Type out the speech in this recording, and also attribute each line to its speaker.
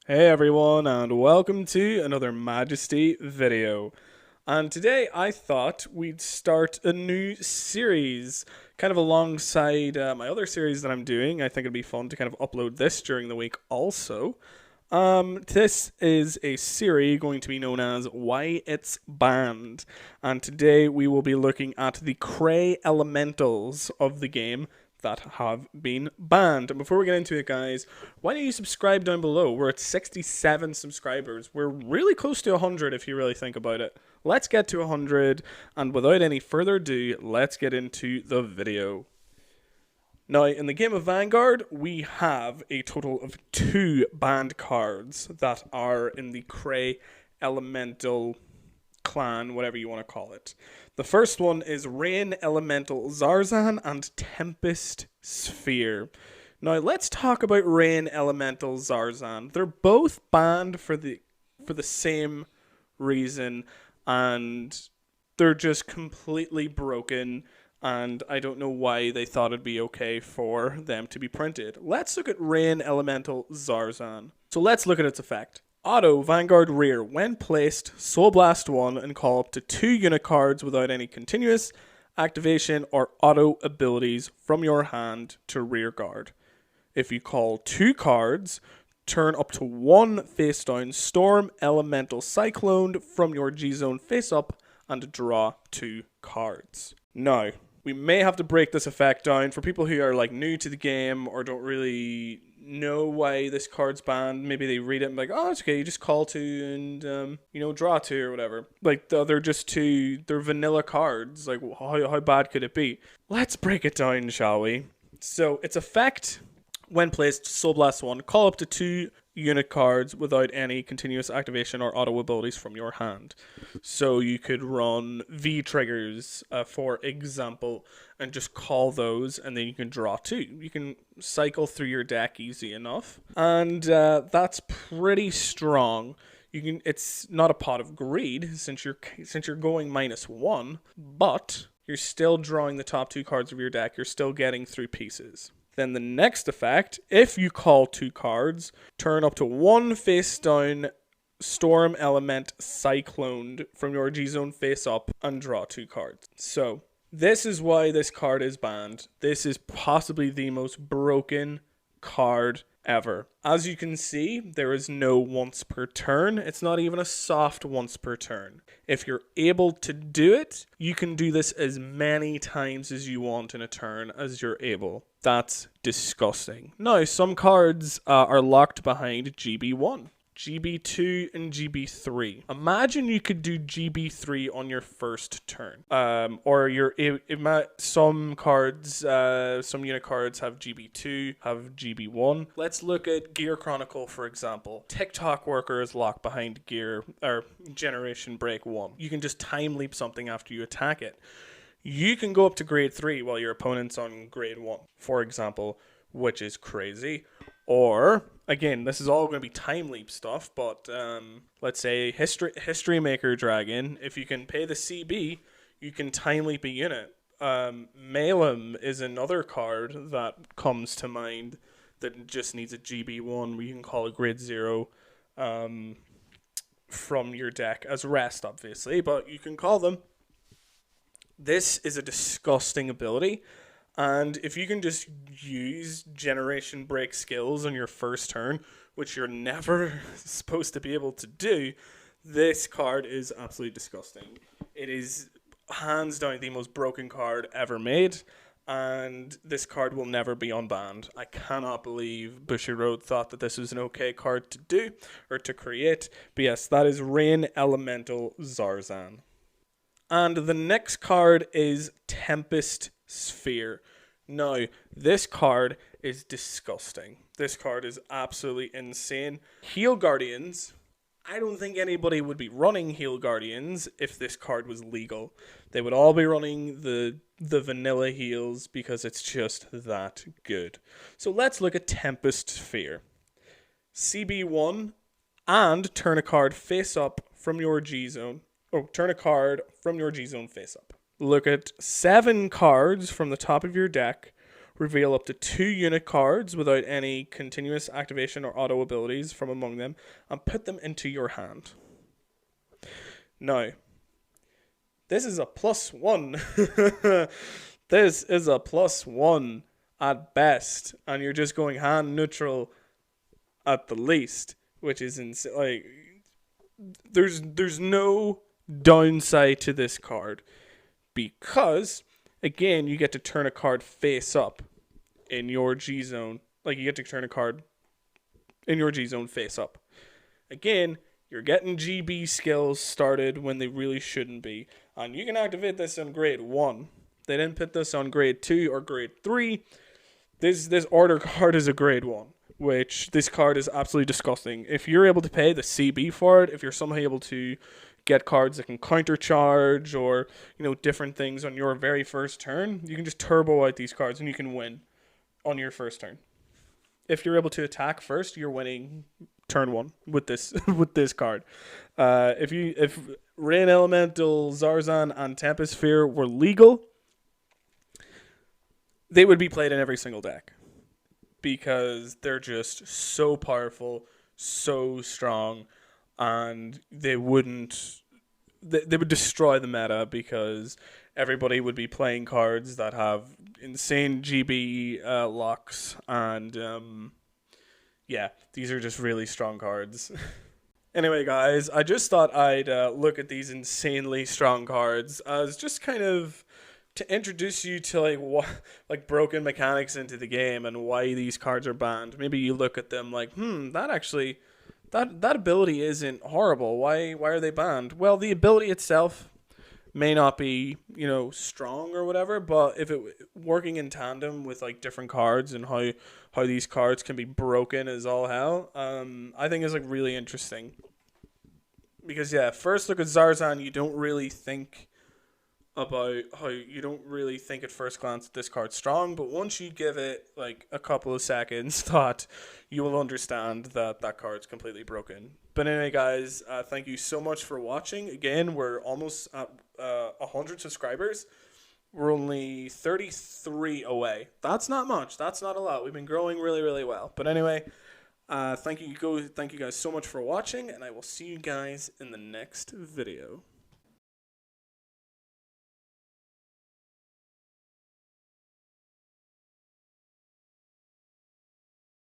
Speaker 1: Hey everyone, and welcome to another Majesty video. And today I thought we'd start a new series, kind of alongside my other series that I'm doing. I think it'd be fun to kind of upload this during the week also. This is a series going to be known as Why It's Banned. And today we will be looking at the Cray elementals of the game that have been banned. And before we get into it, guys, why don't you subscribe down below? We're at 67 subscribers. We're really close to 100 if you really think about it. Let's get to 100, and without any further ado, let's get into the video. Now, in the game of Vanguard, we have a total of 2 banned cards that are in the Cray Elemental clan, whatever you want to call it. The first one is Rain Elemental Zaron and Tempest Sphere. Now, let's talk about Rain Elemental Zaron. They're both banned for the same reason, and they're just completely broken. And I don't know why they thought it'd be okay for them to be printed. Let's look at Rain Elemental Zaron. So let's look at its effect. Auto Vanguard Rear. When placed, Soul Blast 1 and call up to 2 unit cards without any continuous activation or auto abilities from your hand to rear guard. If you call 2 cards, turn up to 1 face down Storm Elemental Cyclone from your G-Zone face up and draw 2 cards. Now, we may have to break this effect down for people who are like new to the game or don't really know why this card's banned. Maybe they read it and be like, oh, it's okay, you just call 2 and draw 2 or whatever. Like, they're just 2, they're vanilla cards. Like, how bad could it be? Let's break it down, shall we? So its effect: when placed, Soul Blast 1, call up to 2 unit cards without any continuous activation or auto abilities from your hand. So you could run V triggers, for example, and just call those, and then you can draw 2. You can cycle through your deck easy enough, and that's pretty strong. It's not a pot of greed since you're going -1, but you're still drawing the top 2 cards of your deck. You're still getting through pieces. Then the next effect, if you call 2 cards, turn up to 1 face down Storm Element Cycloned from your G-Zone face up and draw 2 cards. So, this is why this card is banned. This is possibly the most broken card ever. As you can see, there is no once per turn. It's not even a soft once per turn. If you're able to do it, you can do this as many times as you want in a turn as you're able. That's disgusting. Now, some cards are locked behind GB1, GB2, and GB3. Imagine you could do GB3 on your first turn. Some cards, some unit cards have GB2, have GB1. Let's look at Gear Chronicle, for example. TikTok Worker is locked behind Gear or Generation Break 1. You can just time leap something after you attack it. You can go up to grade 3 while your opponent's on grade 1, for example, which is crazy. Or, again, this is all going to be time leap stuff, but let's say History Maker Dragon, if you can pay the CB, you can time leap a unit. Malum is another card that comes to mind that just needs a GB1 where you can call a grade 0 from your deck as rest, obviously, but you can call them. This is a disgusting ability. And if you can just use Generation Break skills on your first turn, which you're never supposed to be able to do, this card is absolutely disgusting. It is hands down the most broken card ever made, and this card will never be unbanned. I cannot believe Bushiroad thought that this was an okay card to do, or to create. But yes, that is Rain Elemental Zaron. And the next card is Tempest Sphere. Now, this card is disgusting. This card is absolutely insane. Heal Guardians. I don't think anybody would be running Heal Guardians if this card was legal. They would all be running the vanilla heals because it's just that good. So let's look at Tempest Sphere. CB1 and turn a card face up from your G-Zone. Turn a card from your G-Zone face up. Look at 7 cards from the top of your deck. reveal up to 2 unit cards without any continuous activation or auto abilities from among them, and put them into your hand. Now, this is a +1. This is a +1 at best, and you're just going hand neutral at the least, which is insane. Like, there's no downside to this card, because again, you get to turn a card face up in your G zone. Like, you get to turn a card in your G zone face up. Again, you're getting GB skills started when they really shouldn't be. And you can activate this on grade 1. They didn't put this on grade 2 or grade 3. This order card is a grade 1, which this card is absolutely disgusting. If you're able to pay the CB for it, if you're somehow able to get cards that can countercharge or, different things on your very first turn, you can just turbo out these cards and you can win on your first turn. If you're able to attack first, you're winning turn 1 with this with this card. If Rain Elemental, Zaron, and Tempest Sphere were legal, they would be played in every single deck, because they're just so powerful, so strong, and they would destroy the meta, because everybody would be playing cards that have insane GB locks, and these are just really strong cards. Anyway, guys, I just thought I'd look at these insanely strong cards as just kind of to introduce you to broken mechanics into the game and why these cards are banned. Maybe you look at them like, that ability isn't horrible. Why are they banned? Well, the ability itself may not be, strong or whatever, but if it working in tandem with different cards and how these cards can be broken as all hell, I think is really interesting. Because first look at Zarzan, you don't really think at first glance that this card's strong, but once you give it a couple of seconds thought, you will understand that card's completely broken. But anyway, guys, thank you so much for watching. Again, we're almost at 100 subscribers. We're only 33 away. That's not much. That's not a lot. We've been growing really, really well. But anyway, thank you guys so much for watching, and I will see you guys in the next video.